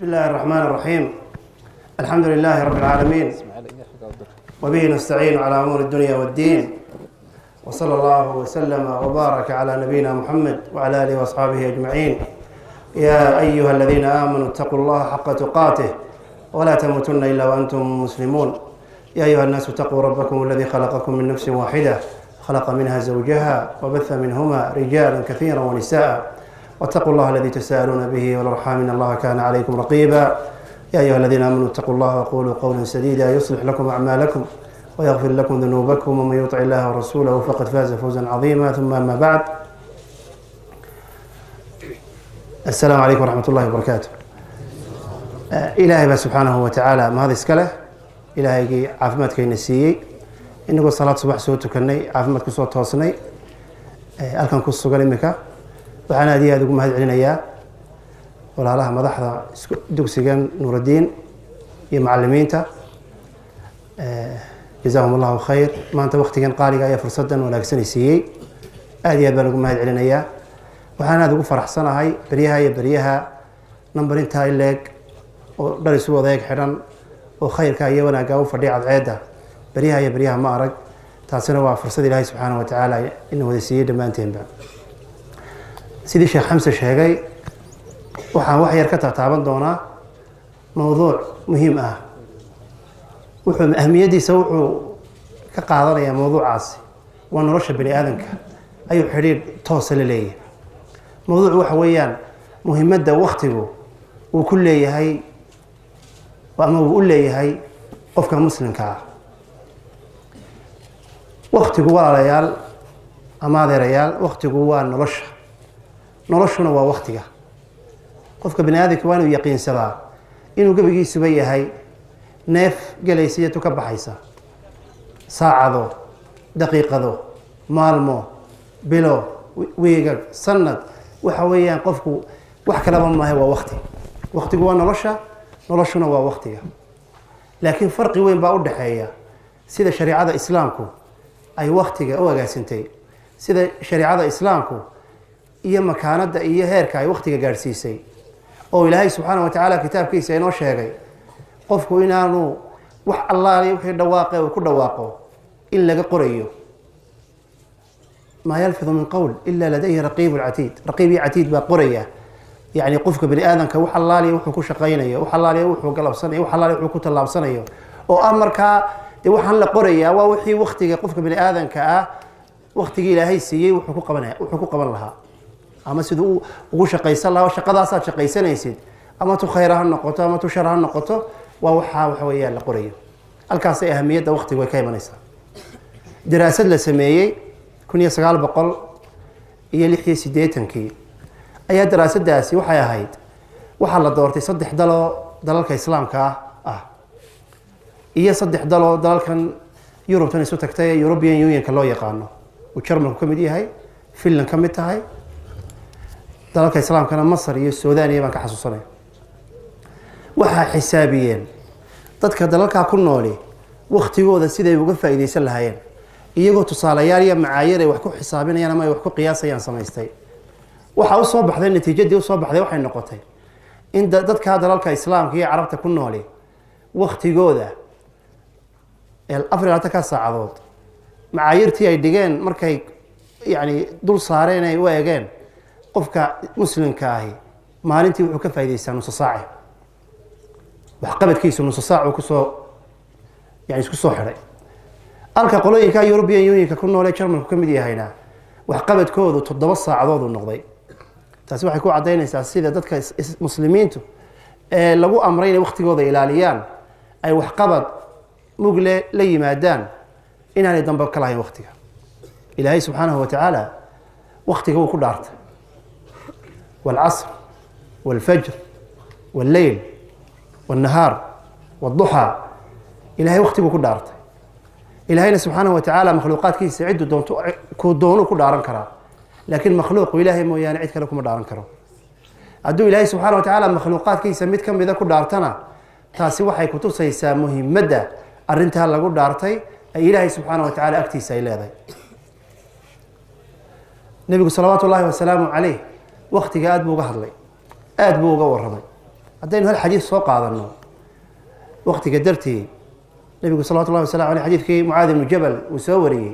بسم الله الرحمن الرحيم. الحمد لله رب العالمين، وبه نستعين على أمور الدنيا والدين، وصلى الله وسلم وبارك على نبينا محمد وعلى آله وأصحابه أجمعين. يا أيها الذين آمنوا اتقوا الله حق تقاته ولا تموتن إلا وأنتم مسلمون. يا أيها الناس اتقوا ربكم الذي خلقكم من نفس واحدة، خلق منها زوجها وبث منهما رجالا كثيرا ونساء، واتقوا الله الذي تساءلون به والأرحام إن الله كان عليكم رقيبا. يا أيها الذين آمنوا اتقوا الله وقولوا قولا سديدا يصلح لكم أعمالكم ويغفر لكم ذنوبكم، ومن يطع الله ورسوله فقد فاز فوزا عظيما. ثم أما بعد، السلام عليكم ورحمة الله وبركاته. إلهي سبحانه وتعالى ما هذا إسكاله إلهي عافمتك ينسيي إنه صلاة صباح سوتو كني عافمتك صوت توصني ألكن كوسو قال إمك وأنا دي أدوكم هذا علينا ولا لها مضحضة دوكسيجان نور الدين يا معلمين تا جزاهم الله خير. ما أنت وقت كان قاري يا فرصة ولا كسني سيء أدي أدوكم هذا علينا وأنا أدوك فرح سنة هاي بريها نمبرين تاي لك ودرسوا ذاك حرام وخير كاي وانا جاو فرديع العادة بريها ما أرق تاسنا وفرصة الله سبحانه وتعالى إنه هذا السيد ما انتهى. سيدي الشيخ حمزة الشهقي وحان وحي يركتها تابان دونا موضوع مهم وحو أهميتي سوحو كقاعدة يا موضوع عاسي وانا رشا بني آذنك أيو حرير توصل لي موضوع وحويان مهمة دا وقته وكل هاي وأما بقول لي هاي قفك مسلم كا وقت جوا ريال أما ذا ريال وقت جوا نرشنا ووقتها قفك بنادي كوانو يقين سبا إنه قبل يجي سبيه هاي نف جلسية تكب حيسا ساعة ذو دقيقة ذو مالمو بلو ويجر سند وحويان قفكو وحكلام ما هو وقت جوا نرشنا ووقتها. لكن فرق وين بعود حياة سيدا شريعة إسلامكو أي وقتها أو جالسنتي سيدا شريعة إسلامكو إيه مكانة إيه هيرك أي وقتها جالسيسي أو إلهي سبحانه وتعالى كتاب كيس إنه شيء قفكو إنه وح الله لي وحي دواقه وكل دواقه إلا قريه ما يلفظ من قول إلا لديه رقيب عتيد بقريه. يعني قفك بني آدم كوح الله لي وحكو شقينيه وح الله لي وحكو قلب صنيه وح الله لي وحكو تلاب صنيه وأمرك وحن لقريه ووحي وقتك قفك بني آدم كا وقتك إلهي سيء وحكو قبل لها أما سيدو وشقيس الله وشقدا صار شقيسنا يسيد أما تخيرها النقطة أما تشرها النقطة وحويا لقريه. الكاس أهمية وقتك وكيف نيسا دراسة لسمية كوني سقال بقول هي اللي حي سيديتن كي أي دراسة داسي وحيا هايد وحلا دورتي صدح دلالك إسلامك إيه صدح دلال كان يوروب تنسو تكتايا يوروبيان يونيون كالله يقانو وشرمل كوميدي هاي فيلن كميتا هاي دلالك إسلام كان مصر iyo السودانية ما كحسوسنا وحا حسابيين dadka dalalka ku nooli waqtigooda siday uga faa'iideysan lahaayeen iyagoo tusaalayaal iyo macaayir ay wax ku xisaabinayaan ama ay wax ku qiyaasayaan samaystay. waxa u soo baxday natiijadii u soo baxday waxay noqotay in dadka dalalka islaamka iyo carabta ku nooli waqtigooda afar ka saacadood macaayirtii ay dhigeen markay yani dul saareen ay u eegeen qofka muslimka ahi maalintii wuxuu ka faa'iideysan nus saac wax qabadkiisu nus saac ku soo yani isku soo xiray alka qolooyinka European Unionka ku nool ee Germany ka mid yahayna wax qabadkoodu 7 saacadood u noqday. taasi waxay ku cadeynaysaa sida dadka muslimiintu ee lagu amray inay waqtigooda ilaaliyaan ay wax qabad mugle la yimaadaan inaanay dambe ka lahayn waqtiga. ilaahay subxaanahu wa ta'ala waqtiga uu ku dhaartay والعصر والفجر والليل والنهار والضحى إلهي وقتي ku dhaartay. إلهينا سبحانه وتعالى مخلوقات كيس عدو دونتو كودونو كدارن كرا لكن مخلوق إلهي مو يعني عيد كلكم دارن كرا عدو إلهي سبحانه وتعالى مخلوقات كيس ميد كم بذا كدارتنا تاسي waxay ku tusaysaa muhiimada arinta lagu dhaartay إلهي سبحانه وتعالى أكتيسا إلهي. نبي صلوات الله وسلامه عليه وقت قاد بو قهرلي آد بو قورمي haddaynu hal xadiis soo qaadano waqtiga dartii nabigu salawatu llahi wasalam aleyh xadiidkii mucaad ibnu jabal uu soo wariyey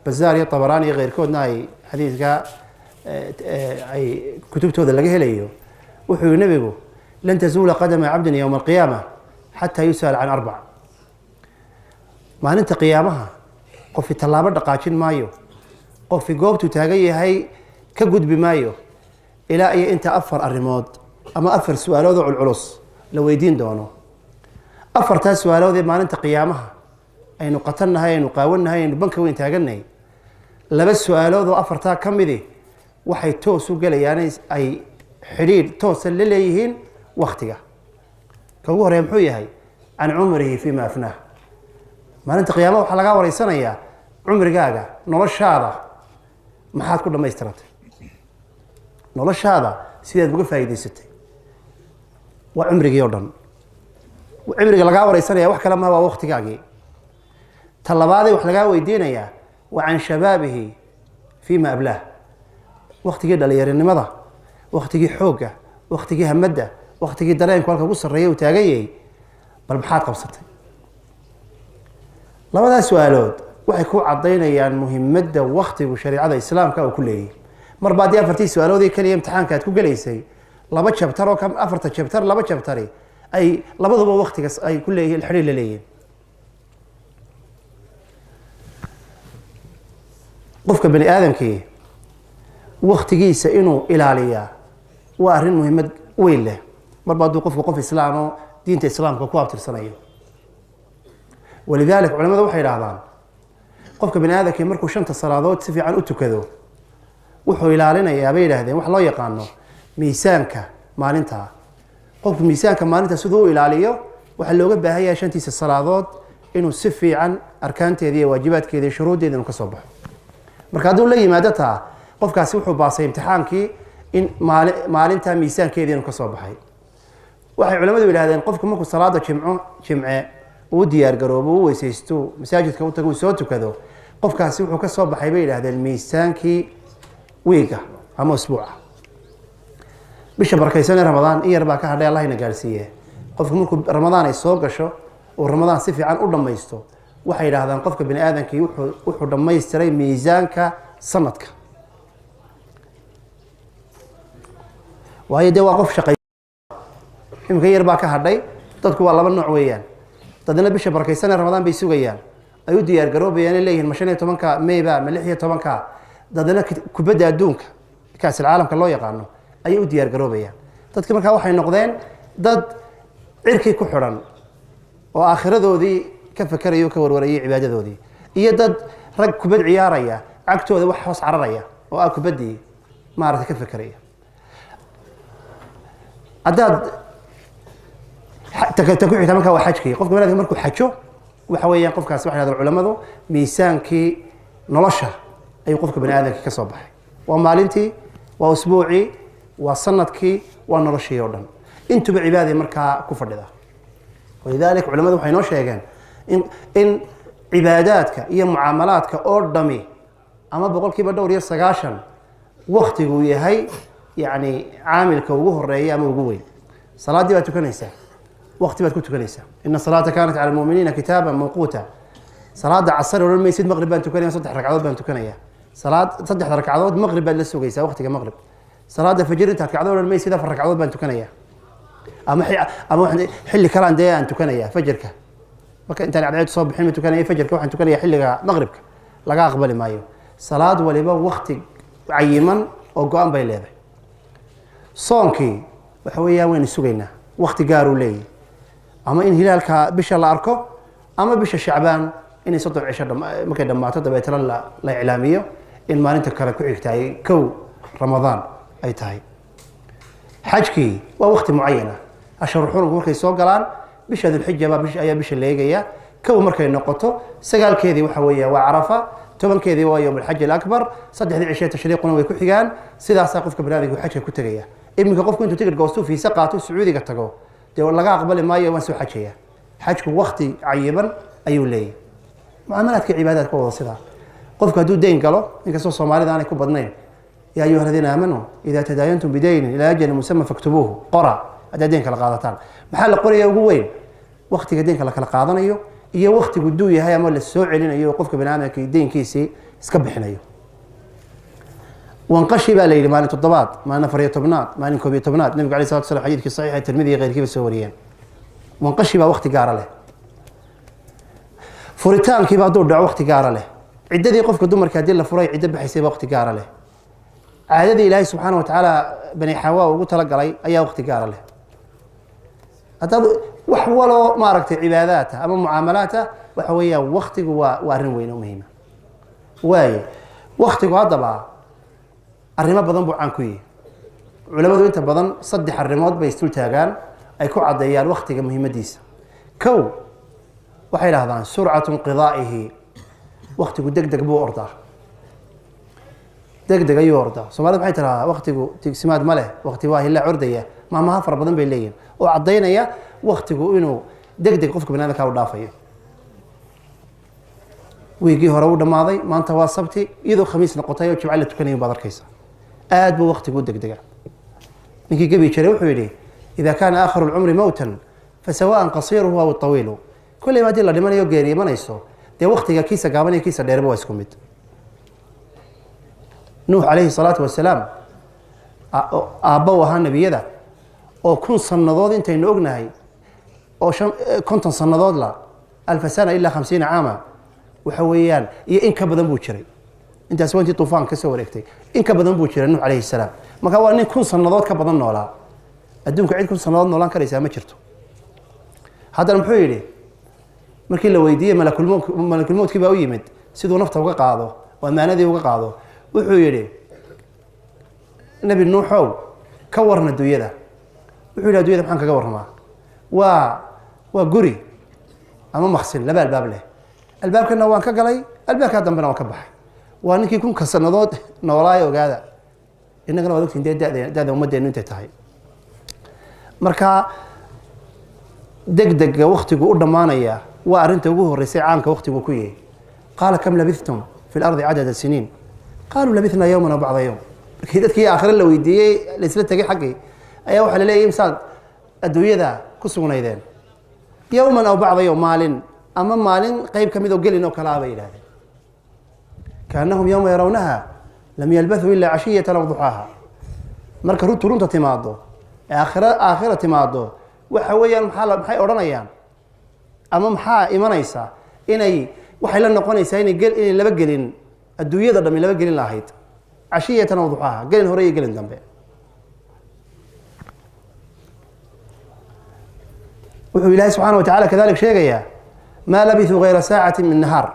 bazaar iyo tabaraani iyo keyrkoodna ay xadiidka ay kutubtooda laga helayo wuxuu yihi nabigu lan tazuula qadama cabdin yowma alqiyaama xataa yus'al can arbac maalinta qiyaamaha qofki tallaabo dhaqaajin maayo qofki goobtuu taagan yahay ka gudbi maayo ilaa iyo inta 4 arrimood ama 4 su-aalood oo culculus la weydiin doono 4taas su-aalood ee maalinta qiyaamaha aynu qatannahay aynu qaawannahay aynu banka weyn taagannahay 2 su-aalood oo 4taa ka midi waxay toos u gelayaan ay xidhiidh toosa la leeyihiin waktiga ka ugu horeeya muxuu yahay can cumrihi fima afnaah maalinta qiyaamaha waxaa lagaa wareysanayaa cumrigaaga noloshaada maxaad ku dhamaystiratay noloshaada sideed uga faa'iidaysatay waa cumrigii oo dhan cumriga lagaa wareysanaya wax kale ma waa waqtigaagii ta labaad wax lagaa weydiinayaa waa can shabaabihi fima ablaah waqtigii dhalinyarinimada waqtigii xoogga waqtigii hamadda waqtigii dareenku halka ugu sarreeya uu taagan yahay bal maxaad qabsatay labadaas su-aalood waxay ku cadaynayaan muhiimadda waqtigu shariicada islaamka uu ku leeyahay mar baad 4tii su-aaloodii kaliya imtixaanka aad ku galaysay 2 chapter oo 4 chapter 2 chapter ay labaduba waqtigaas ay ku leeyihiin xiriir la leeyihiin qofka bani aadamkii waqtigiisa inuu ilaaliyaa waa arrin muhiimad weyn leh marba hadduu qofku qof islaamo diinta islaamka ku abtirsanayo walidaalika culamadu waxay yidhaahdaan qofka bani aadamkii markuu 5 salaadood si fiican u tukado wuxuu ilaalinayaa bay yidhaahdeen wax loo yaqaano miisaanka maalinta qofku miisaanka maalinta siduu u ilaaliyo waxaa looga baahan yahay 5tiisa salaadood inuu si fiican arkaanteeda iyo waajibaadkeeda iyo shuruudeeda inuu ka soo baxo marka hadduu la yimaado taa qofkaasi wuxuu baasay imtixaankii in maalinta miisaankeeda inuu ka soo baxay waxay culimadu yidhaahdeen qofku markuu salaada jimce uu diyaar garoobo uu weysaysto masaajidka u tago uu soo tukado qofkaasi wuxuu ka soo baxay bay yidhaahdeen miisaankii wiiga ama usbuuca bisha barakaysan ee ramadaan in yar baa ka hadhay allah ina gaarsiiye qofku markuu ramadaan ay soo gasho oo ramadaan si fiican u dhammaysto waxay yidhaahdaan qofka bani aadamkii wuxuu dhammaystiray miisaanka sanadka waayo dee waa qof shaqay imika yar baa ka hadhay dadku waa 2 nooc weeyaan dadna bisha barakaysan ee ramadaan bay sugayaan ay u diyaar garoobayaan inay leeyihiin 15 Mayba ma 16 dadna kubadda adduunka kaas caalamka loo yaqaano ay u diyaar garoobayaan dadka markaa waxay noqdeen dad cirki ku xiran oo aakhiradoodii ka fakarayo ka warwarayay cibaadadoodii iyo dad rag kubad ciyaaraya agtooda wax hoos cararaya oo ah kubadii maaragtay ka fakaraya adaad ku xigta markaa waa xajkii qofka baniaadamka markuu xajo waxa weeyaan qofkaasi waxay yidhahdeen culamadu miisaankii nolosha ayuu qofka bani aadamka ka soo baxay waa maalintii waa usbuucii waa sanadkii waa noloshii oo dhan intuba cibaadii markaa ku fadhida walidaalika culamadu waxay noo sheegeen in cibaadaadka iyo mucaamalaadka oo dhami ama 90% waqtigu yahay yani caamilka ugu horeeya ama ugu weyn salaadii baad tukanaysaa waqti baad ku tukanaysaa inna salaata kaanat cala almu'miniina kitaaban mawquuta salaada casar oo maysid maqrib baan tukanaya 3 ragcadood baan tukanaya salaad 3 ragcadood maqrib baad la sugaysaa waqtiga maqrib salaada fajr inta ragcadood oo maysid 4 ragcadood baan tukanaya ama xilli kalaan dee aan tukanaya fajrka marka intaan cadceed soo bixin ma tukanaya fajrka waxaan tukanaya xilliga maqribka laga aqbali maayo salaad waliba waqti cayiman oo go'an bay leedahay soonkii waxa weeyaan waynu sugaynaa waqti gaar uu leeyahay ama in hilaalka bisha la arko ama bisha shacbaan inay 3 cisho markay dhammaato dabeetana la iclaamiyo in maalinta kale ku xigtay kow ramadaan ay tahay xajkii waa waqti mucayan ah ashhur xurum markay soo galaan bisha dhulxijja ayaa bisha leegaya kow markay noqoto sagaalkeedii waxa weeyaa waa carafa tobankeedii waa yawm alxajj alakbar saddexdii cishe tashriiquna way ku xigaan sidaasaa qofka banaadamku xajka ku tegaya iminka qofku intuu tigir goosto fiisa qaato sacuudiga tago dee laga aqbali maayo waan soo xajaya xajku waqti cayiban ayuu leeyahay mucaamalaadka cibaadaadka wada sidaa qofku hadduu deyn galo inkastoo soomaalida aanay ku badnayn yaa ayuha aladiina aamanuu idaa tadaayantum bidaynin ilaa ajalin musama faktubuuhu qora haddaad deenka la qaadataan maxaa la qoraya ugu weyn waqtiga deenka la kala qaadanayo iyo waqtigu duu yahay ama la soo celinayo qofka bani aadamka deenkiisii iska bixinayo wanqashi baa la yidhi maalin toddobaad maalin afar iyo tobnaad maalin koob iyo tobnaad nabiga alayhi salatu wasalam xadiidkii saxiixa tirmidi iyo keyrkiiba soo wariyeen wanqashi baa waqti gaara leh furitaankiiba hadduu dhaco waqti gaara leh ciddadii qofka dumarka haddii la furay ciddo baxaysayba waqti gaara leh caadadii ilaahay subxaana wa tacaala bani xawaa ugu talagalay ayaa waqti gaara leh haddaad wax waloo maaragtay cibaadaata ama mucaamalaata waxa weeyaan waqtigu waa arrin weyn oo muhiima waaye waqtigu haddaba arrimo badan buu caan ku yihi culamadu inta badan 3 arrimood bay istul taagaan ay ku caddeeyaan waqtiga muhiimadiisa kow waxay yidhaahdaan surcatu inqidaa'ihi waqtigu degdeg buu ordaa degdeg ayuu ordaa soomaalida maxay tiraahdaa waqtigu tigsimaad ma leh waqti waa hilla ordaya maamaha fara badan bay leeyihin oo caddaynaya waqtigu inuu degdeg qofka banaadamka u dhaafayo wiigii hore u dhammaaday maanta waa sabti iyadoo khamiis noqotay oo jimco la tukanayo baad arkaysa aad buu waqtigu u degdega ninkii gebi jiray wuxuu yidhi idaa kaana aakhiru lcumri mowtan fasawaan qasiiruhu aw tawiilu kulleyba haddii la dhimanayo geeri imanayso dee waqtiga kiisa gaaban iyo kiisa dheerba waa isku mid nuux calayhi salaatu wasalaam aabba u ahaa nebiyada oo 1000 sannadood intaynu ognahay oo 50 sannadood la 1000 sana ilaa 50 caama waxa weeyaan iyo in ka badan buu jiray intaas wantii tufaan ka soo wareegtay in ka badan buu jiray nuux calayhi salaam marka waa nin 1000 sannadood ka badan noolaa adduunka cid 1000 sannadood noolaan karaysaa ma jirto haddana muxuu yidhi markii la weydiiyey malakul mowtkii baa u yimid siduu nafta uga qaado oo ammaanadii uga qaado wuxuu yidhi nebi nuuxow ka warna adduunyada wuxuu yidhi adduunyada maxaan kaga warramaa waa guri ama maqsin laba albaab leh albaabkana waan ka galay albaabkaa dambena waan ka baxay waa ninkii 1000 sannadood noolaayo ogaada innagana waad ogtiin dee da'da ummaddeenu intay tahay marka degdega waqtigu u dhammaanaya waa arrinta ugu horreysay caamka waqtigu ku yahay qaala kam labithtum fi lardi cadada siniin qaaluu labithnaa yowman aw bacda yowm markii dadkii aakhire la weydiiyey la isla tegay xaggii ayaa waxaa la leeyahay imsaad adduunyada ku sugnaydeen yowman aw bacda yowm maalin ama maalin qayb ka mid oo gelin oo kale ah bay yidhahdeen kaannahum yowma yarawnaha lam yalbathuu ilaa cashiyatan aw duxaaha marka runta timaado ee aakhira timaado waxa weeyaan maxay odhanayaan ama maxaa imanaysa waxay la noqonaysaa inay laba gelin adduunyada dhami laba gelin lahayd cashiyatan aw duxaaha gelin hore iyo gelin dambe wuxuu ilaahay subxaana wa tacala kadalik sheegayaa maa labithuu hayra saacatin min nahaar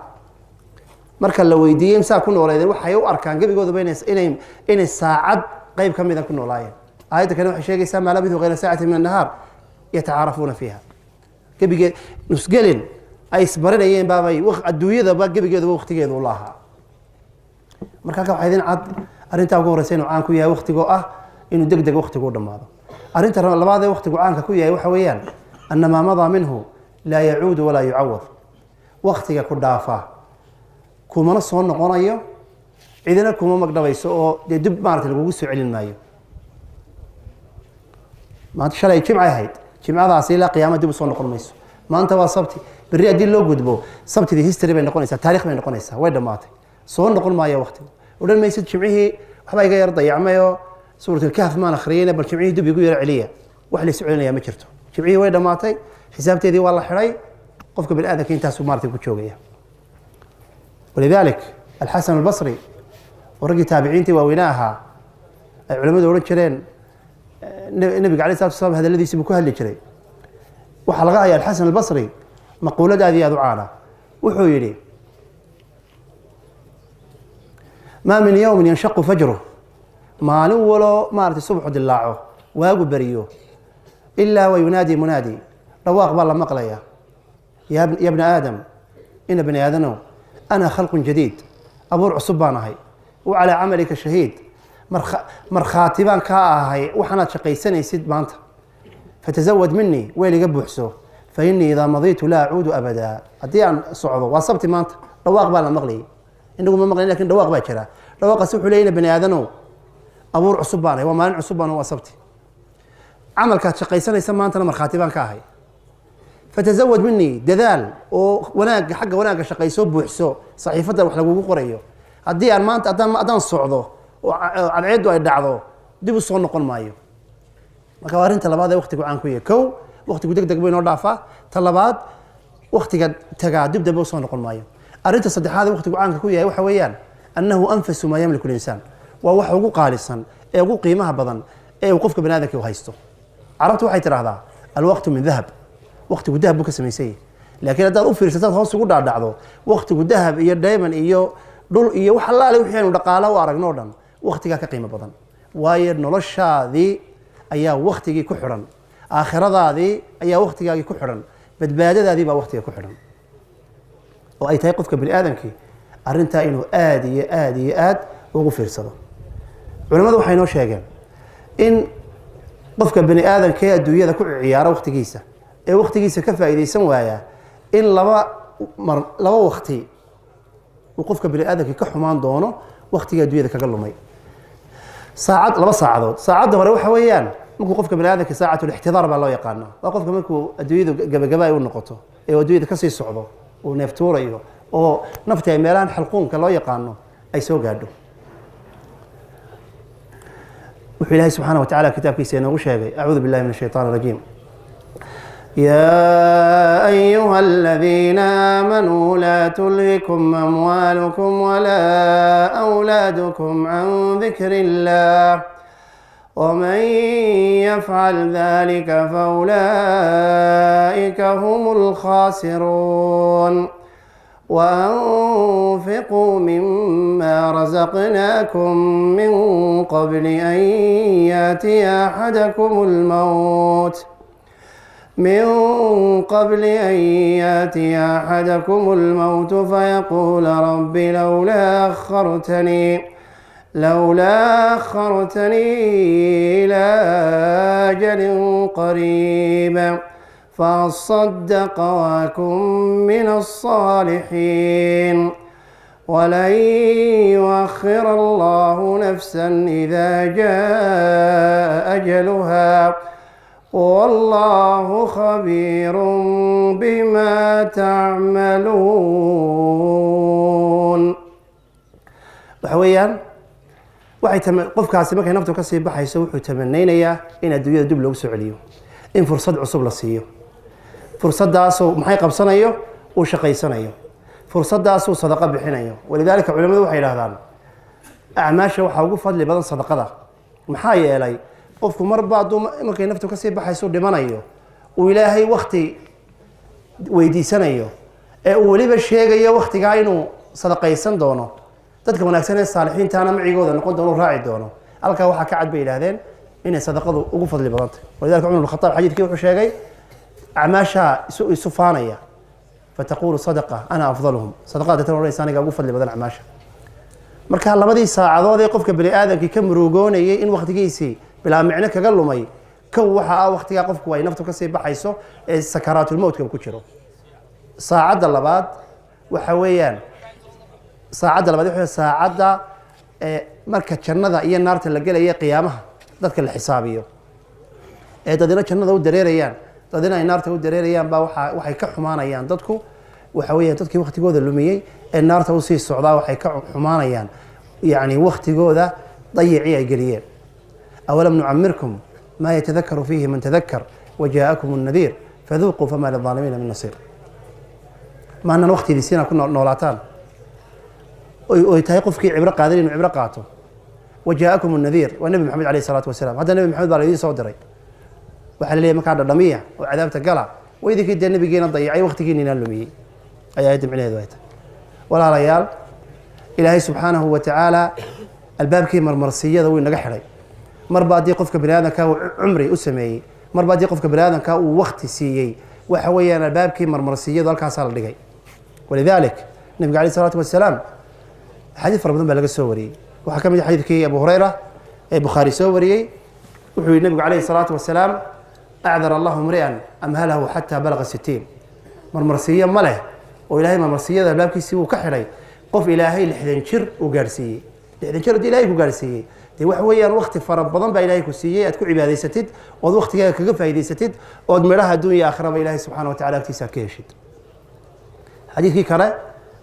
marka la weydiiyey imsaa ku nooleedeen waxay u arkaan gebigoodaba inay saacad qayb ka mida ku noolaayeen aayadda kale waxay sheegaysaa maa labithuu hayra saacatin min annahaar yatacaarafuuna fiiha gebigee nusgelin ay isbarinayeen baabay adduunyadaba gebigeedaba waqtigeedu u lahaa marka halka waxaa idin cad arrintaa ugu horreysa inuu caan ku yahay waqtigoo ah inuu degdeg waqtigu u dhammaado arrinta labaad ee waqtigu caanka ku yahay waxa weeyaan ana maa madaa minhu laa yacuudu walaa yucawad waqtiga ku dhaafa kumana soo noqonayo cidina kuma magdhabayso oo dee dib maarata lagugu soo celin maayo maanta shalay jimcay ahayd jimcadaasi ilaa qiyaama dib u soo noqon mayso maanta waa sabti berri haddii loo gudbo sabtidii history bay noqonaysaa taarikh bay noqonaysaa way dhammaatay soo noqon maayo waqtigu odhan maysid jimcihii waxbaa iga yar dayacmay oo suuratulkahf maan akhriyeyna bal jimcihii dib igu yaro celiya wax la isu celinayaa ma jirto jimcihii way dhammaatay xisaabteedii waa la xidhay qofka bani aadamka intaasuu maarata ku joogaya walidalik alxasan albasri oo raggii taabiciintii waaweynaa ahaa ay culamadu odhan jireen nebiga alay salatu wasalaam hadalladiisi buu ku hadli jiray waxaa laga haya alxasan albasri maquulad aad iyo aad u caana wuxuu yidhi maa min yowmin yanshaqu fajruh maalin waloo maarata subxu dilaaco waagu beriyo ilaa wa yunaadi munaadi dhawaaq baa la maqlaya ya bna aadam ina bani aadanow ana khalqun jadiid abuur cusub baan ahay wa calaa camalika shahiid markhaati baan kaa ahay waxaanaad shaqaysanaysid maanta fatasawad minii weel iga buuxso fa inii idaa madiitu laa acuudu abadaa haddii aan socdo waa sabti maanta dhawaaq baa la maqlayay inagu ma maqlayn lakin dhawaaq baa jira dhawaaqaasi wuxuu leeyay ina bani aadanow abuur cusub baan ahay waa maalin cusub baan waa sabti camalkaad shaqaysanaysa maantana markhaati baan ka ahay fatazawad minii dadaal oo wanaagga xagga wanaagga shaqayso buuxso saxiifadda wax lagugu qorayo haddii aan maanta haddaan socdo oo cadceeddu ay dhacdo dib u soo noqon maayo marka waa arrinta labaad ee waqtigu caan ku yahay kow waqtigu deg deg buu inoo dhaafaa ta labaad waqtiga tagaa dib dambe u soo noqon maayo arrinta saddexaad ee waqtigu caanka ku yahay waxa weeyaan annahu anfasu maa yamliku linsaan waa waxa ugu qaalisan ee ugu qiimaha badan ee uu qofka bani aadamka u haysto carabtu waxay tidhaahdaa alwaqtu min dahab waqtigu dahab buu ka samaysan yahay laakiin haddaad u fiirsataad hoos ugu dhaadhacdo waqtigu dahab iyo diamond iyo dhul iyo wax allaale wixii aynu dhaqaalo u aragno o dhan waqtigaa ka qiimo badan waayo noloshaadii ayaa waqtigii ku xidhan aakhiradaadii ayaa waqtigaagii ku xidhan badbaadadaadii baa waqtiga ku xidhan oo ay tahay qofka bani aadamkii arrintaa inuu aad iyo aad iyo aad ugu fiirsado culimmadu waxay noo sheegeen in qofka bani aadamka ee adduunyada ku ciyaaro waqtigiisa ee waqtigiisa ka faa'iidaysan waaya in laba waqti uu qofka bani aadamkii ka xumaan doono waqtiga adduunyada kaga lumay laba saacadood saacadda hore waxa weeyaan markuu qofka bani aadamka saacatul ixtidaar baa loo yaqaana waa qofka markuu adduunyadu gabagaba ay u noqoto ee adduunyada kasii socdo uu neeftuurayo oo nafti ay meelahan xalquunka loo yaqaano ay soo gaadho wuxuu ilaahay subxaana wa tacala kitaabkiisa inoogu sheegay acuudu billahi min ashaytaan arajiim يا أيها الذين آمنوا لا تلهكم أموالكم ولا أولادكم عن ذكر الله ومن يفعل ذلك فأولئك هم الخاسرون وأنفقوا مما رزقناكم من قبل أن يأتي أحدكم الموت فيقول رب لولا أخرتني إلى أجل قريب فأصدق وأكن من الصالحين ولن يؤخر الله نفسا إذا جاء أجلها والله خبير بما تعملون وحويان qofkaasi markay naftu ka sii baxayso wuxuu tamanaynayaa in adduunyada dib loogu soo celiyo in fursad cusub la siiyo fursadaasoo maxay qabsanayo uu shaqaysanayo fursadaasoo sadaqa bixinayo walidaalika culimadu waxay yidhaahdaan acmaasha waxaa ugu fadli badan sadaqada maxaa yeelay qofku marba hadduu markay naftu kasii baxayso dhimanayo uu ilaahay wakti weydiisanayo ee uu weliba sheegayo waktigaa inuu sadaqaysan doono dadka wanaagsan ee saalixiintaana macigooda noqon doono raaci doono halkaa waxaa ka cad bay yidhahdeen inay sadaqadu ugu fadli badantay walidalika cumar bin khataab xadiidkii wuxuu sheegay acmaashaa isu faanaya fataqulu sadaqa ana afdaluhum sadaqada tan odhanaysa aniga ugu fadli badan acmaasha marka labadii saacadood ee qofka bani aadamkii ka murugoonayay in waktigiisii bilaa micno kaga lumay kow waxa ah waktigaa qofku ay naftu kasii baxayso ee sakaraatulmowtka ku jiro saacadda labaad waxa weeyaan saacadda marka jannada iyo naarta la gelaya qiyaamaha dadka la xisaabiyo ee dadina jannada u dareerayaan dadina ay naarta u dareerayaan baa waxay ka xumaanayaan dadku waxa weeyaan dadkii waktigooda lumiyey ee naarta usii socdaa waxay ka xumaanayaan yani waktigooda dayicii ay geliyeen أولم نعمركم ما يتذكر فيه من تذكر وجاءكم النذير فذوقوا فما للظالمين من نصير ما أن وقتي دي سينا كنا نولاتان ويتهيقف كي عبرة قادرين وعبرة قاتو وجاءكم النذير والنبي محمد عليه الصلاة والسلام هذا النبي محمد عليه صدري وحل لي مكان الرمية وعذاب تقلع وإذا كده النبي جينا ضيع أي وقت جينا نلمي أي يدم عليه ذويته ولا ريال إلهي سبحانه وتعالى الباب كي مرمرسية ذوي نجحري marba haddii qofka bani aadamka uu cumri u sameeyey marba haddii qofka bani aadamka uu wakti siiyey waxa weeyaan albaabkii marmarsiyadu halkaasaa la dhigay walidalik nabiga alayh salaatu wasalaam xadiid fara badan baa laga soo wariyey waxaa ka mid ah xadiidkii abu hurayra ee bukhaari soo wariyey wuxuu yihi nabigu alayhi salaatu wasalaam acdar allahu mri'an amhalahu xataa balaga 60 marmarsiyo ma leh oo ilaahay marmarsiyada albaabkiisii uu ka xidhay qof ilaahay 60 jir uu gaarsiiyey 60 jir haddii ilaahay ku gaarsiiyey dee waxa weeyaan waqti fara badan baa ilaahay ku siiyey aad ku cibaadaysatid ood waqtigaaga kaga faa'iidaysatid ood midhaha adduunya aakhiraba ilaahay subxaana wa tacala agtiisa ka heshid xadiidkii kale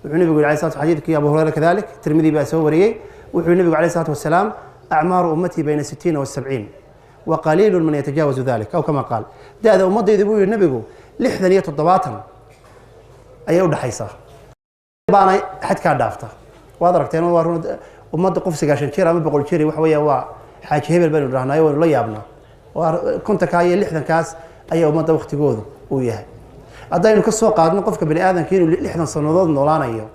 wuxuu nabigu yidhi alayhi salaatu xadiidkii abu hurayra kadalik tirmidi baa soo wariyey wuxuu nabigu alayhi salaatu wasalaam acmaaru ummatii bayna 60 wa 70 wa qaliilun man yatajaawazu dalik aw kama qaal da-da ummadayda buu yidhi nabigu 60 iyo 70 ayay u dhaxaysaa baana xadkaa dhaafta waad aragteen waa run ummadda qof 90 jir ama 100 jir waxa weeyaa waa xaaji hebel baan idhaahnaa oo la yaabna waa konta iyo 60kaas ayaa ummadda waqtigoodu uu yahay haddaynu ka soo qaadno qofka bani aadamka inuu 60 sanadood noolaanayo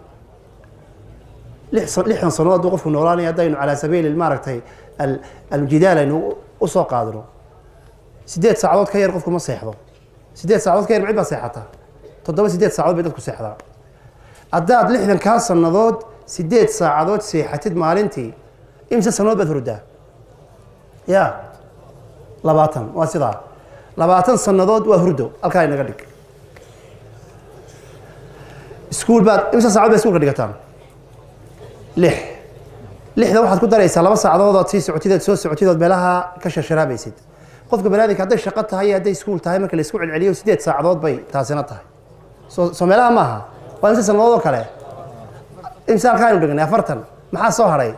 60 sanadood qofku noolaanayo haddaynu calaa sabiili maaragtay aljidaal aynu u soo qaadno 8 saacadood ka yar qofku ma seexdo 8 saacadood ka yar cid baa seexata 7 saacadood bay dadku seexdaa haddaad 60 sanadood 8 saacadood seexatid maalintii imse sanadood baad hurdaa ya 20 waa sidaa 20 sanadood waa hurdo halkaa inaga dhig iskuul baad imse saacadood baad iskuulka dhigataan 6 waxaad ku daraysaa 2 saacadood ood sii socotideed soo socotidood meelaha ka shashiraabaysid qofka banaadinka hadday shaqo tahay hadday iskuul tahay marka la isku celceliyo 8 saacadood bay taasina tahay soo meelaha maaha waa imse sanadood oo kale imse halkaa aynu dhignay 40 maxaa soo haray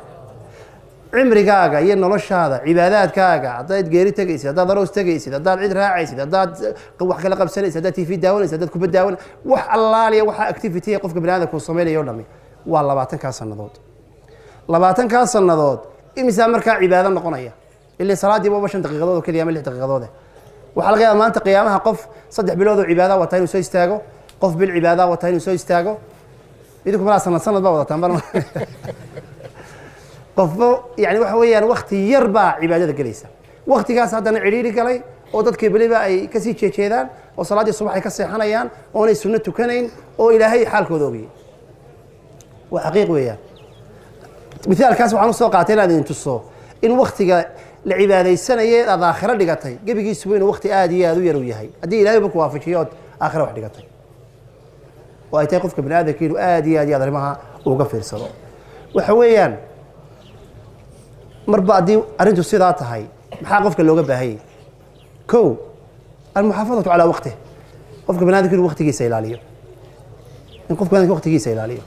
cimrigaaga iyo noloshaada cibaadaadkaaga haddaad geeri tegaysid haddaad aroos tegaysid haddaad cid raacaysid haddaad wax kala qabsanaysid haddaad tv daawanaysid haddaad kuba daawan wax allaaliya waxa activity qofka baniaadamka uu samaynayo o dhami waa 20 sanadood 20 sanadood imisa markaa cibaado noqonaya ilaa salaadii waa 5 daqiiqadood oo kaliya ama 6 daqiiqadood waxa laga yaabaa maanta qiyaamaha qof 3 bilood oo cibaado wata inuu soo istaago qof bil cibaado wata inuu soo istaago idinku ma sanad baa wadataan bal qofba yani waxa weeyaan waqti yar baa cibaadada galaysa waqtigaas haddana ciriiri galay oo dadkii baliba ay ka sii jeejeedaan oo salaadii subax ay ka seexanayaan oo ay sunno tukanayn oo ilaahay xaalkooda ogiyay waa xaqiiq weeyaan mithaalkaas waxaan u soo qaatay inaan idin tuso in waqtiga la cibaadaysanayay aad aakhiro dhigatay gebigiisu inuu waqti aad iyo aad u yar u yahay haddii ilaahay ku waafajiyo ood aakhiro wax dhigatay oo ay tahay qofka bani aadamka inuu aad iyo aad arrimaha uga fiirsado waxa weeyaan marba haddii arrintu sidaa tahay maxaa qofka looga baahanyay kow almuxaafadatu calaa waqtih qofka bani aadamka inuu waqtigiisa ilaaliyo in qofka bani aadamka waqtigiisa ilaaliyo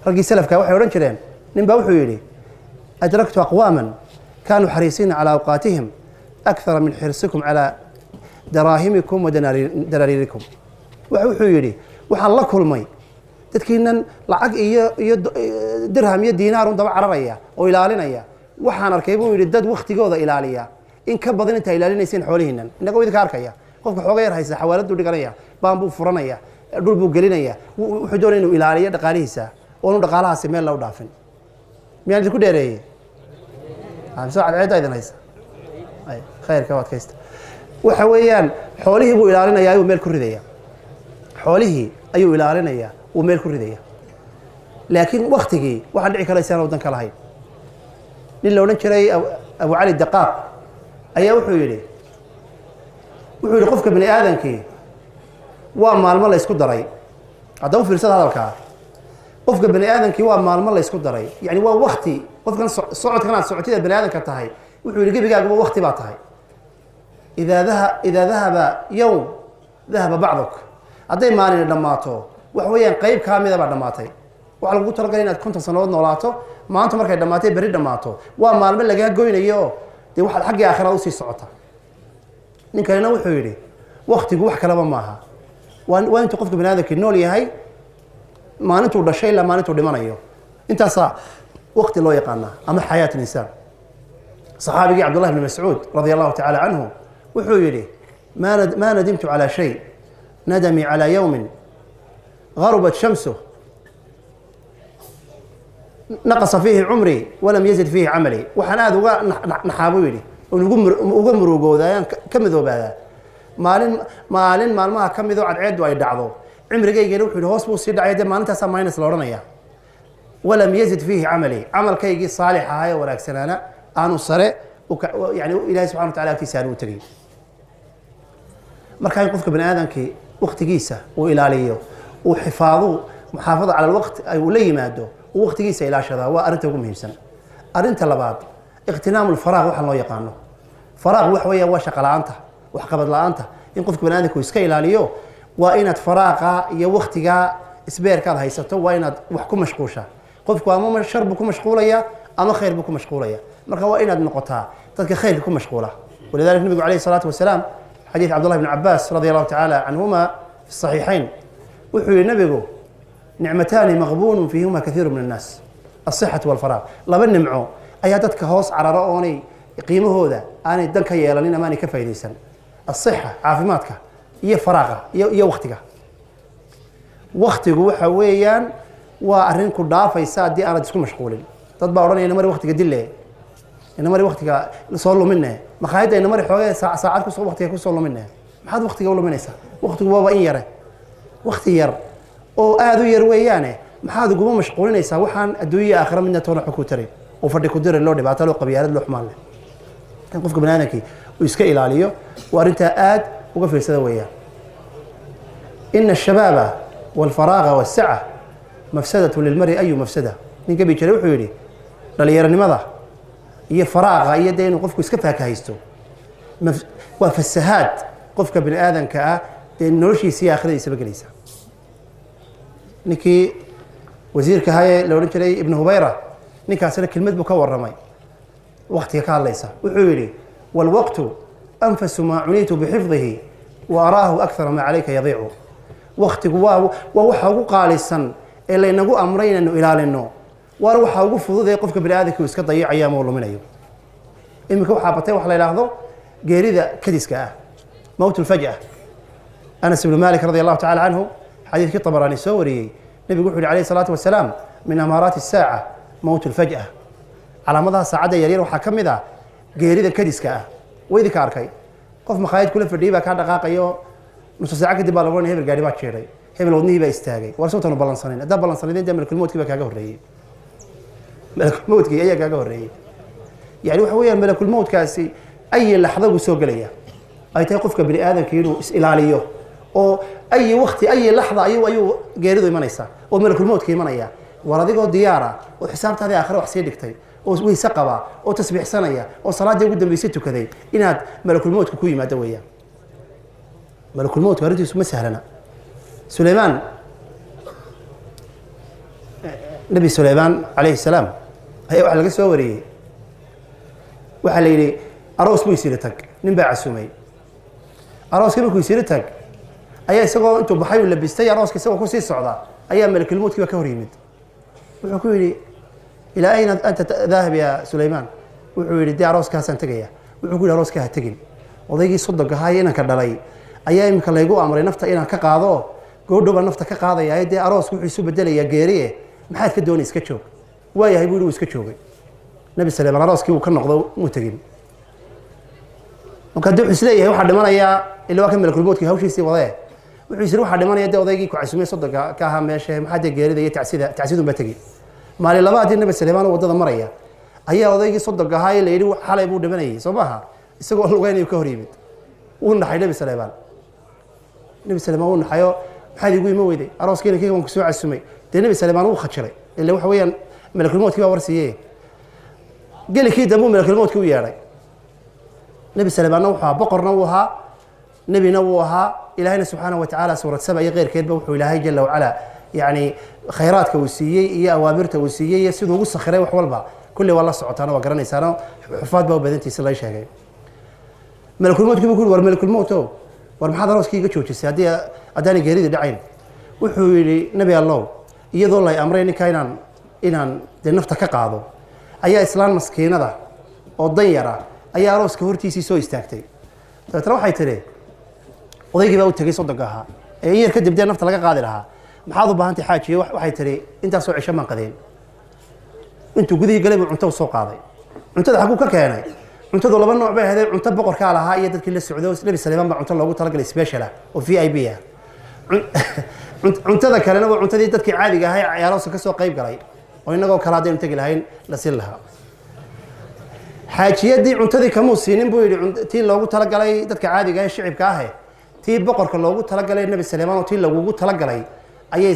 raggii salafka waxay odhan jireen nin baa wuxuu yidhi adraktu aqwaaman kaanuu xariisiina calaa awqaatihim akthara min xirsikum calaa daraahimikum wa daraariirikum wuxuu yidhi waxaan la kulmay dadkiinan lacag iyo dirham iyo diinaar un daba cararaya oo ilaalinaya waxaan arkay buu yidhi dad waktigooda ilaaliya in ka badan intaa ilaalinayseen xoolihiinan innagoo idinka arkaya qofka xooga yar haysa xawaaladuu dhiganaya baan buu furanaya dhul buu gelinaya wuxuu doonaya inuu ilaaliyo dhaqaalihiisa oonu dhaqaalahaasi meel loo dhaafin miyaan idinku dheereeyey mise cadceedda idin haysa khayrka waad kaysta waxa weeyaan xoolihii buu ilaalinayaa ayuu meel ku ridaya xoolihii ayuu ilaalinayaa uu meel ku ridaya laakiin waktigii waxaan dhici karaysa aan waddan ka lahayn nin la odhan jiray abu cali daqaaq ayaa wuxuu yidhi qofka bani aadamkii waa maalmo la isku daray haddaba u fiirsada hadalkaa qofka bani aadamkii waa maalmo la isku daray yani waa wakti qofkan socodkan aad socotida bani aadamka tahay wuxuu yidhi gebigaaguba wakti baa tahay idaa dahaba yowm dahaba bacduk hadday maalina dhammaato waxa weeyaan qayb kaa mida baa dhammaatay waxaa lagu talagalay inaad 50 sanadood noolaato maanta markay dhammaatay berri dhammaato waa maalmo lagaa goynayo oo dee waxaad xaggii aakhira usii socota ninkanina wuxuu yidhi waktigu wax kalaba maaha waa intuu qofka bani aadamkii nool yahay maalintuu dhashay ilaa maalintuu dhimanayo intaasaa waqti loo yaqaanaa ama xayaat insaan saxaabigii cabdullahi bni mascuud radia allahu tacaala canhu wuxuu yidhi maa nadimtu calaa shay nadamii calaa yowmin garubat shamsuh naqasa fiihi cumrii walam yazid fiihi camalii waxaan aada uga naxaabuu yidhi uga murugoodaayaan ka midoobaadaa maalin maalmaha ka midoo cadceeddu ay dhacdo cimrigaygana wuxuu yidhi hoos buu sii dhacay dee maalintaasaa minus la odhanaya walam yazid fiihi camalii camalkaygii saalix ahaa ee wanaagsanaana aanu sare yani ilahay subxana wa tacala agtiisa aanu u tegay markaa in qofka bani aadamkii waktigiisa uu ilaaliyo uu xifaadu muxaafada cala alwaqti uu la yimaado uu waktigiisa ilaashadaa waa arrinta ugu muhiimsan arrinta labaad اغتنام الفراغ وحنا يقانو فراغ وحوية وشق لعنته وحقبض لعنته إن قفك بنادك ويسكيل عليه وإن فراغ يا وقتك إسبير كان هيسته وإن وحكم مشغوشة قفك أما شرب بكم مشغولة يا أما خير بكم مشغولة يا مركا وإن النقطة تلك خير بكم مشغولة ولذلك النبي عليه الصلاة والسلام حديث عبد الله بن عباس رضي الله تعالى عنهما في الصحيحين وحي النبي نعمتان مغبون فيهما كثير من الناس الصحة والفراغ لبن نمعو أيادتك هوس على رأوني قيمه هذا أنا دنك يالنين ماني كفايديسا الصحة عافماتك هي فراغة هي وقتك وقتك وحويا وأرنكو دافع يساعد دي أنا تسكون مشغولين تطبع وراني إن مري وقتك دلة إن مري وقتك صار له منه ما خايده إن مري حوالي ساعات كسر وقتك كسر له منه ما حد وقتك أول منه وقتك بابا إن يره وقت ير أو هذا يرويانه ما حد يقوم مشغولين يسا وحن الدنيا آخر منه تونا حكوتري وفرد كدر اللون بعتله قبيلة له حمال كان قفك بنانكي ويسكيل عليه وأنت آد وقف يسويها إن الشباب والفراغ والسعة مفسدة للمرء أي مفسدة من قبل يشرح ويلي رلي يرني ماذا هي فراغ هي دين وقفك يسكفها كهيستو وفسهات قفك بن آذن كأ دين نرشي سيا آخر يسبق ليسا نكي وزير كهاي لو نشري ابن هبيرة نكا سلك كلمة مكور رمي وقت قال ليس وحولي والوقت أنفس ما عنيت بحفظه وأراه أكثر ما عليك يضيع وقت ووحا قال السن إلا إنه أمرين إنه إلى لأنه وأروح أوقف ذي قفك بلادك ويسك ضيع أيام والله من أيوم إمك وحا بطي وحلا يلاحظه قريدة كديسكا موت الفجأة أنس بن مالك رضي الله تعالى عنه حديث الطبراني السوري النبي يقول عليه الصلاة والسلام من أمارات الساعة موت الفجأة على مدى ساعة يرير وحكم ذا قريدة كديسكا ويذي كاركي قف مخايد كل فرديبا كان دقاق أيوه نص ساعة كده بالورني هبل قاعد باتشيري هبل ودني هبل استاجي ورسوتنا بالانسانين ده بالانسانين ده ملك الموت كيف كاجا هريه ملك الموت كي أي كاجا هريه يعني وحويا ملك الموت كاسي أي لحظة وسوق ليه أي تقف كبني آدم كيلو إسئل عليه أو أي وقت أي لحظة أيوه جارده يمنيسا وملك الموت كي يمنيا وراديقه ديارة وحسابت هذه آخر وحسيدك تي ويسقبا أو تسبيح سنية أو صلاة دي قدام بيسيتو كذي إن ملك الموت كوي ما دويا ملك الموت ورد اسمه سهلنا سليمان نبي سليمان عليه السلام هي واحد لقى سوري واحد لي أروس بيسيرتك نبع السمي أروس كيف بيسيرتك أي سقوا أنتم بحي ولا بيستي أروس كسقوا كوسي الصعدة أيام ملك الموت كيف كوريمد وحكوا لي إلى أين أنت ذاهب يا سليمان وحكوا لي دي أروس كاسن تجيه وحكوا لي أروس كه تجين وضيقي صدق هاي أنا كدلي أيام كلا يجوا أمر نفط إنا كقاضو قولوا بالنفط كقاضي يا دي أروس كل حسوب بدل يا جيريه ما حد كدوني سكتشوك ويا يقولوا سكتشوك نبي سليمان أروس كيو كان نقضوا متجين وكدو حسليه واحد من يا اللي واكل ملك الموت كي هوش يسوي وضعه ويصير واحد من يا وضيقي كعسومي صدق كها ماشي ما حد جيري ذي تعسيدهم بتجي مالي لبعض النبي سليمان وضد مريا هي وضيقي صدق هاي اللي يروح حلا يبود مني صباحا يسقوا الوين يكهريمت ونحي نبي سليمان نبي سليمان ونحيو حد يقول مويدي أروس كينا كي ونكسوع على السمي ده نبي سليمان وخشري اللي هو حويا ملك الموت كي ورسيه قال لي كده مو ملك الموت كي ياري نبي سليمان نوحها بقر نوها نبي نوها إلهنا سبحانه وتعالى سورة 7 غير كيد بوحو إلهي جل وعلا يعني خيرات كوسية يا أوامر توسية سيدو قصة خيري وحولبا كل والله سعوتانا وقراني سانا حفاد باو بدنتي سلا يشاقي ملك الموت كي بيقول ور ملك الموت هو ور maxaad arooskii joojisay hadii adaani geerida dhacayn wuxuu yiri nabi allah iyadoo la amray ninka inaan de nafta ka qaado ayaa islaan maskiinada oo dan yara ayaa arooska hortiisii soo istaagtay dadna waxay tiri odaygii baa u tagay sodonkaha ee yar kadib de nafta laga qaadi lahaa maxaad u baahantay xaajiye waxay tiri intaas soo cisho man qadeen intuu gudihii galay cunto soo qaaday cuntada xaqu ka keenay cuntada laba nooc bay ahayd cunto boqorka lahaa iyo dadkii la socdo nabi Saleeman baa cunto loogu talagalay special ah oo VIP ah cuntada kalena waa cuntadii dadkii caadiga ahaa ciyaaroosa ka soo qayb galay oo inagoo kala hadeen tagi lahayn la sil lahaa xaajiyadii cuntadii kama siinin buu yiri tii loogu talagalay dadka caadiga ah shicibka ah tii boqorka loogu talagalay nabi Saleeman oo tii loogu talagalay ayay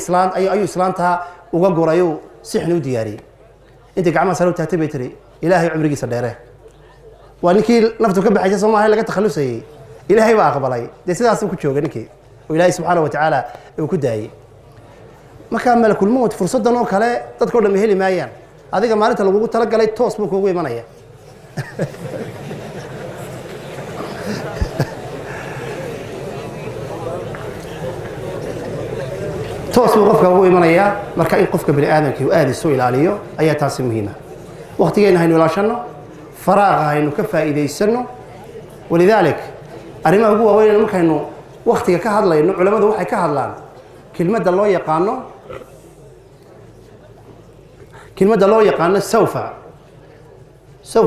islaanta uga gorayo sixni u diyaariyay inta gacmaha sare u taatay bay tiri ilaahay cumrigiisa dheere waa ninkii naftu ka baxaysa Soomaaliya laga takhalusayay ilaahay baa aqbalay de sidaas uu ku joogay ninkii oo ilaahay subxaanahu wa ta'ala uu ku daayay marka malakul mawt fursadan oo kale dadkoo dhan heli maayaan adiga maalinta lagu tala galay toos buu kugu imanaya toos buu qofka ugu imanaya marka in qofka bini aadamka uu aad isu ilaaliyo ayaa taasi muhiima waqtigeena haynu ilaashano faraaqa haynu ka faa'iideysano walidalik arrimaha ugu waaweyn markaynu waqtiga ka hadlayno culimadu waxay ka hadlaan kelmadda loo yaqaano sawfa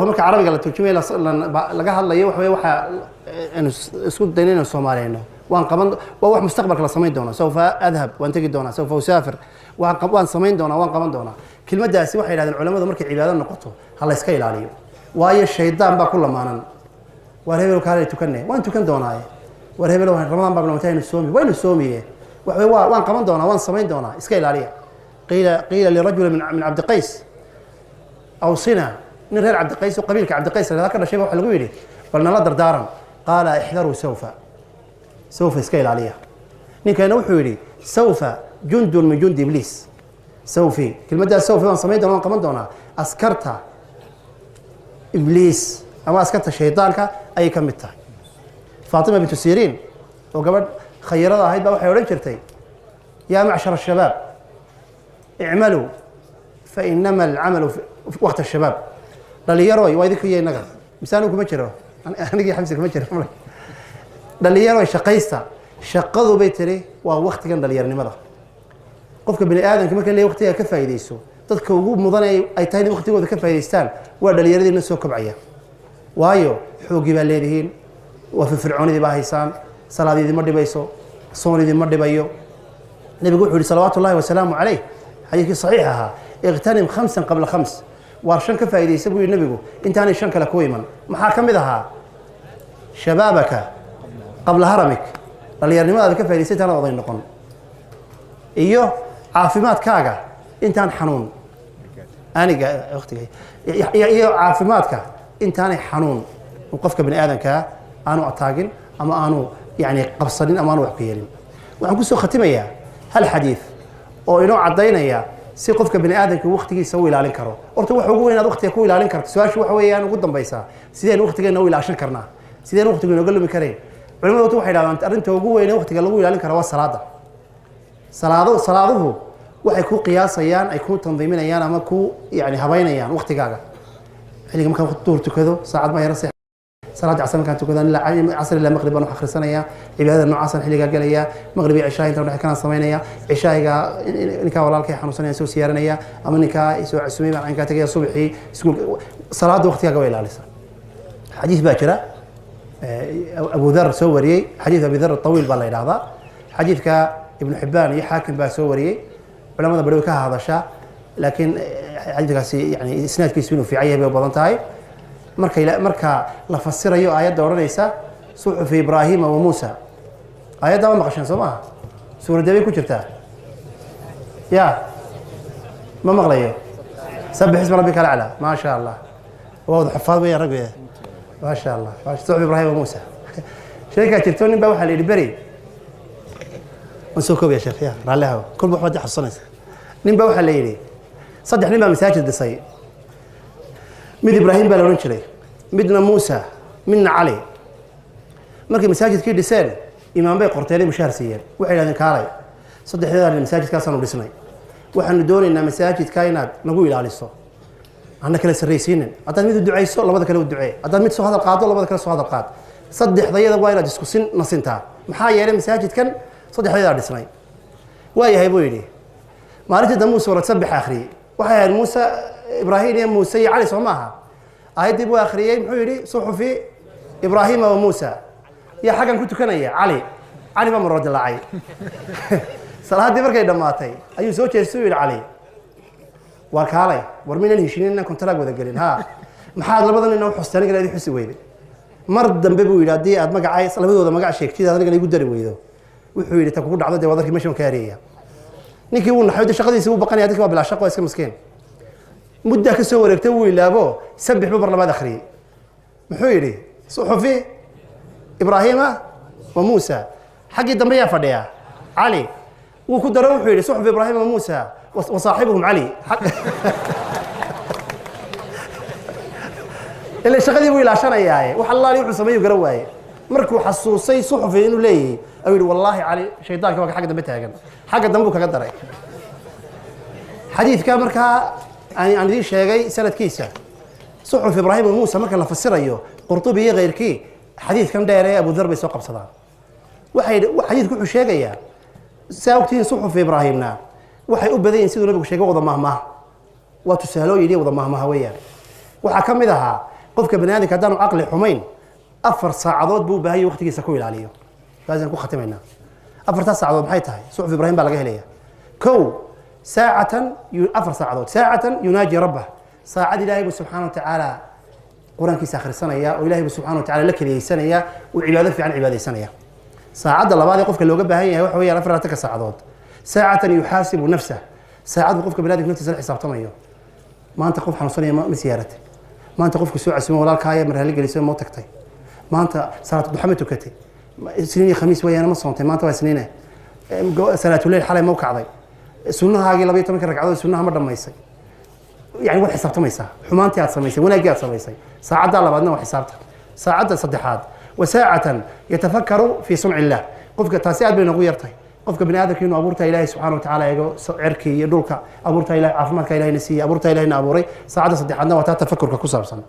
marka carabiga la turjumay laga hadlayo waxa isku daynayno Soomaaliyeeno waan qaban waa wax mustaqbalka la sameyn doona sawfa adhab waan tagi doona sawfa usafir waan sameyn doona waan qaban doona kelmaddaasi waxay yiraahdeen culimadu markay cibaado noqoto ha la iska ilaaliyo waayo shaydaan baa ku lamaanan war hebel kale tukanay waan tukan doonaa war hebel waan ramadaan baa noqotay waynu soomiye waan qaban doona waan sameyn doona iska ilaaliya قيل لرجل من عبد قيس أوصنا من غير عبد قيس وقبيلك عبد قيس هذا شيء waxa lagu yiri balna la dardaaran قال احذروا سوف اسكيل عليها ninkan wuxuu yiri سوف جند من جند ابليس سوفي كلمه سوف waan sameyn doona qaban doona askarta iblis ama askarta shaydaanka ay ka mid tahay Fatima bint Sirin oo gabadh khayirada ahayd baa waxay oran jirtay yaa macshar الشباب اعملوا فإنما العمل في وقت الشباب دليروي ويدك ينغ مسانكم ما جرو انغي حمسك ما جرو دليروي شقيستا شقدو بيتري waa waqtigan dhalinyarnimada qofka bini aadamka marka leeyahay waqtiga ka faa'iideyso dadka ugu mudan ay tahay waqtigooda ka faa'iideystaan waa dhalinyaradina soo kobcaya waayo xoogi baa leeyihiin waa fircoonidii baa haysaan salaadidii ma dhibayso soonidii ma dhibayo nabigu wuxuu salawaatu Allahi wa salaamu alayhi حديث صحيحها اغتنم 5 قبل 5 وارشن كفايديس ابو النبي انت انا شن كلا كويمن ما كمدها شبابك قبل هرمك دليرنimada ka faa'iideysay wada noqon iyo caafimaadkaaga intaan xanuun aniga waqtiga iyo caafimaadka intaan xanuun qofka bini aadamka aanu ataagin ama aanu yani qabsanin ama aanu wax ka yeelin waxaan ku soo khatimayaa hal xadiis oo inoo cadeynaya si qofka bini aadamka waqtigiisa u ilaalin karo horta waxa ugu weyn aad waqtiga ku ilaalin karto su'aashu waxa weeyaan ugu dambaysa sideen waqtigeena u ilaashan karnaa sideen waqtigeena uga lumi kareen culimadu waxay yiraahdaan arrinta ugu weyn ee waqtiga lagu ilaalin karo waa salaaduhu waxay ku qiyaasayaan ay ku tandiiminayaan ama ku yani habaynayaan waqtigaaga xilliga marka waqti duhur tukado saacad ma yara صلاة عصر كانت تكون لا عصر إلا مغرب أنا آخر سنة عبادة النوع عصر حلقة قليا مغربي عشاء أنت ونحن كنا صمينيا عشاء نكا ولا لك حنوسنا يسوي سيارنيا أما نكا يسوي عسومي مع إنك تجي صبحي صلاة وقتها قوي على لسان حديث باكرة أبو ذر سوري حديث أبي ذر الطويل بالله هذا حديث كابن حبان يحاكم بسوري علماء بدو هذا شاء لكن حديث يعني إسناد كيسونه في عيبه وبضنتاي marka la fasirayo aayada oranaysa suhuf Ibrahim wa Musa aayada ma maqashan Soomaa suurada bay ku jirtaa ya ma maqlayo sabbih isma rabbika al-a'la ma sha Allah waa xafaad way ragay ma sha Allah suhuf Ibrahim wa Musa sheeka jirto nin baa waxa la yiri bari وسوكو يا شيخ يا رالها كل واحد حصنت نبا waxa la yiri saddex nin baa masaajid dhisay mid Ibrahim baa la oran jiray midna Musa midna Ali markii masaajidkii dhiseen imaam bay qorteelay mushaar siiyeen waxay yiraahdeen kaalay saddexdeedan masaajidkaas aanu dhisnay waxaanu doonaynaa masaajidka inaad nagu ilaaliso ana kala sareysiinin haddaad mid u duceyso labada kale u ducee haddaad mid soo hadal qaado labada kale soo hadal qaad saddexdayada waa inaad isku sin nasintaa maxaa yeelay masaajidkan saddexdayada dhisnay waa yahay buu yiri maalintii dambe suurad sabbix akhri waxay ahayd Musa Ibrahim iyo Musa iyo Ali Soomaha ayadii buu akhriyay muxuu yiri suhufi Ibrahim wa Musa ya xagan ku tukanaya Ali ma marad laacay salaadii markay dhamaatay ayuu soo jeestay yiri Ali waa kaalay war minan heshiinina kontraag wada galin ha maxaad labadan inoo xustaan galay xusi weyday mar dambe buu yiraahday aad magacay labadooda magac sheegtid adiga igu dari weydo wuxuu yiri ta ku dhacdo wadarkii meeshan ka yareeya ninkii uu naxay shaqadiisa uu baqanay dadkii waa bila shaqo iska miskeen muddaa ka soo wareegtay wuu ilaabo sabix buu mar labaad akhriyey muxuu yidhi suxufi ibraahiima wa muusa xaggii dambe yaa fadhiya cali wuu ku daro wuxuu yidhi suxufi ibraahiima wa muusa wa saaxibuhum cali إلا شغلي ويلا عشان إياه وحلا لي وحنا سميه قروي مركو حسوسي صحفي إنه ليه أقول والله علي شيطان كمان حاجة دمتها جن حاجة دمبوك قدري حديث كامركا عن ذي شيء سنة كيسة صحف إبراهيم وموسى مركا اللي فسر أيوه قرطبي غير كي حديث كم داير أبو ذر بيسوق بصدام وحديث كل شيء جاي ساوكتين صحف إبراهيمنا وحي أبدين سيدنا نبي شيء وضم مهما وتسهلوا يدي وضم مهما هويا وحكم ذها قفك بنادي كدانو عقل حمين أفر ساعات بو بهاي وقت يسكوي عليه لازم نكون ختمنا أفر ساعات بحيتها صحف إبراهيم بلغه ليه كو ساعة أفر ساعة يناجي ربه ساعة إلهي سبحانه وتعالى قرآن كيس آخر السنة يا وإلهي سبحانه وتعالى لك لي سنة يا وعبادة في عن عبادة سنة يا ساعة الله بعد قفك اللي وجبها هي وحوي أفر تك ساعة يحاسب نفسه ساعة قفك بنادي كنت تسلح حساب طميه ما أنت قف حنصني مسيارته ما أنت قفك سوء اسمه ولا الكاية مرة هلقي لسوء موتك تي ما أنت صلاة محمد وكتي سنين خميس ويا أنا ما صنتي ما أنت سنينه صلاة الليل حالي موقع ضي سنها هاجي لبيت منك ركعات سنها مرة ما يصير يعني واحد حسابته ما يصير حمانتي هات سميسي ولا جات سميسي ساعة الله بعدنا وحسابته ساعة صدحات وساعة يتفكر في صنع الله قفك تاسيات بين غيرته قفك بني آدم كأنه أبورته إلهي سبحانه وتعالى يجو عركي يدولك أبورته إلهي عفمتك إلهي نسي أبورته إلهي نابوري ساعة صدحاتنا وتتفكر ككسر سنة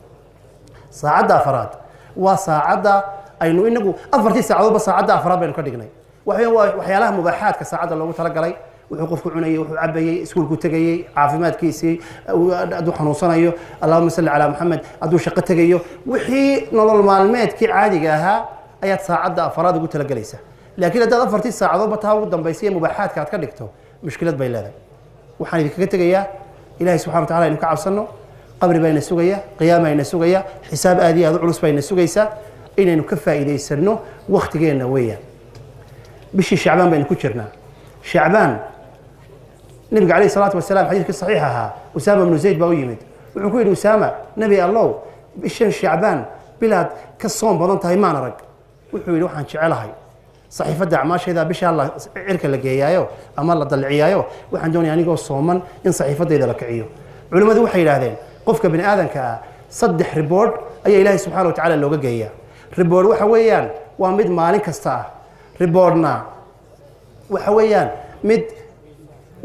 ساعة أفراد وساعة أينو إنه أفرتي ساعة بس ساعة أفراد بين كل جنيه وحيالها مباحات كساعة الله تلقى لي وحقوق عني وعبي سكول كتجي عافمات كيسي أدو حنوصنا اللهم صل على محمد أدو شقته جيو وحي نضل المعلومات كي عادي جاها أيات ساعة أفراد قلت لك ليس لكن إذا أفرتي ساعة ضبطها قدام بيسية مباحات كانت كدكتو مشكلة بيلاذا وحني كتجي إلهي سبحانه وتعالى إنك عصنه قبر بين السجية قيامة بين السجية حساب آدي هذا عرس بين السجيسة إن نكفى إذا يسرنه وقت جينا ويا بشي شعبان بين كتشرنا شعبان النبي عليه الصلاة والسلام حديث صحيحها أسامة بن زيد بويمد وعقول أسامة نبي الله بشان شعبان بلاد كالصوم بضنت هاي ما نرق وحول وحن شعلها صحيفة دعماش إذا بش الله عرك اللي جايايو أما الله ضل عيايو وحن دوني يعني جو صوما إن صحيفة إذا لك عيو علماء ذو حيل هذين قفك بن آدم كصدح ريبورد أي إلهي سبحانه وتعالى لو جايا ريبورد وحويان ومد مالك الساعة ريبوردنا وحويان مد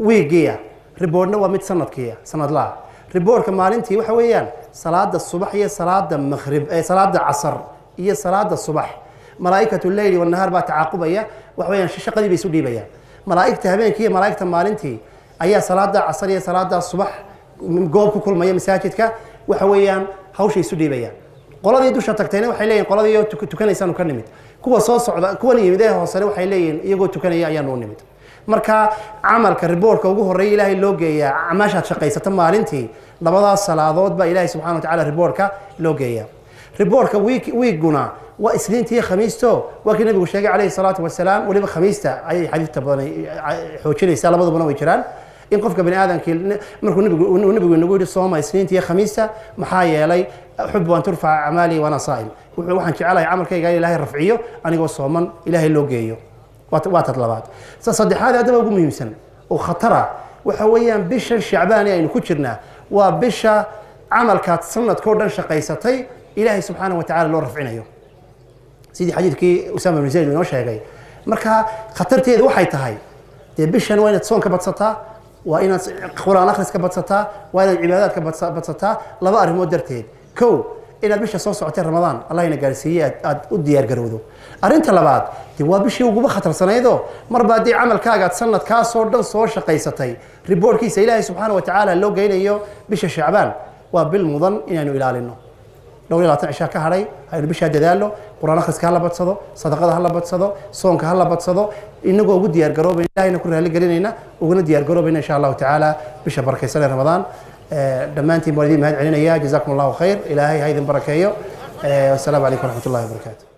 ويجيا ريبورنا ومد سنة لا ريبورد كمالنتي وحويان صلاة الصبح هي صلاة المغرب أي صلاة العصر هي صلاة الصبح ملائكة الليل والنهار بتعاقبية وحويان شقدي بيسودي بيا ملائكة هبينك هي ملائكة مالنتي أي صلاة العصر هي صلاة الصبح جوبك كل ما هي مساجدك وحويان هوش يسودي بيا قلادي دوشة تكتينه وحيلين قلادي تكن إنسان كنمت كوا صوص كوا نيمده هوسره وحيلين يجو تكن يا نونمت marka amalka reportka ugu horeeyay ilaahay loo geeyaa amaasha shaqaysata maalintii labadaas salaadood ba ilaahay subhanahu wa ta'ala reportka loo geeyaa reportka weekuna waa isniintii khamiisto waa kii nabigu sheegay calayhi salaatu wasalaam waliba khamiista ay xadiidta badan xoojinaysa labadaba way jiraan in qofka bani aadamka markuu nabigu nagu yiri sooma isniintii khamiista maxaa yeelay xubbu an turfa amali wa nasaa'im waxaan jecelahay amalkayga ilaahay rafciyo anigoo sooman ilaahay loo geeyo واتطلبات صدق هذا هذا بقول مهمسن وخطرة وحويا بش الشعبان يعني كترنا وبش عمل كات سنة كوردن شقيستي إلهي سبحانه وتعالى لو رفعنا يوم سيدي حديث كي أسامة بن زيد من وش هاي مركها خطرتي ذو حيتهاي بش وين تصون كبتصتها وين قرآن أخرس كبتصتها وين العبادات كبتصتها لا بقى مودرتين كو إلى بش صوص عتير رمضان الله ينقلسيه أدي يرجرودو أرنت لبعض توا بشي وجوب خطر سنيدو مر بعد عمل كاجات سنة كاسور دل صور شقيستي ريبورت كيس إلهي سبحانه وتعالى لو جينا يو بش شعبان وبالمظن إنه إلى لنا لو لا تعيش كهري هاي بش هذا دالو قرآن أخذ كهلا بتصدو صدقة هلا بتصدو صون كهلا بتصدو إنه جو ودي يرجرو بين إلهي نكون هاللي قرينا وندي يرجرو بين إن شاء الله تعالى بش بركة سنة رمضان دمانتي مواليد مهد علينا يا جزاكم الله خير إلهي هاي ذي بركة والسلام عليكم ورحمة الله وبركاته.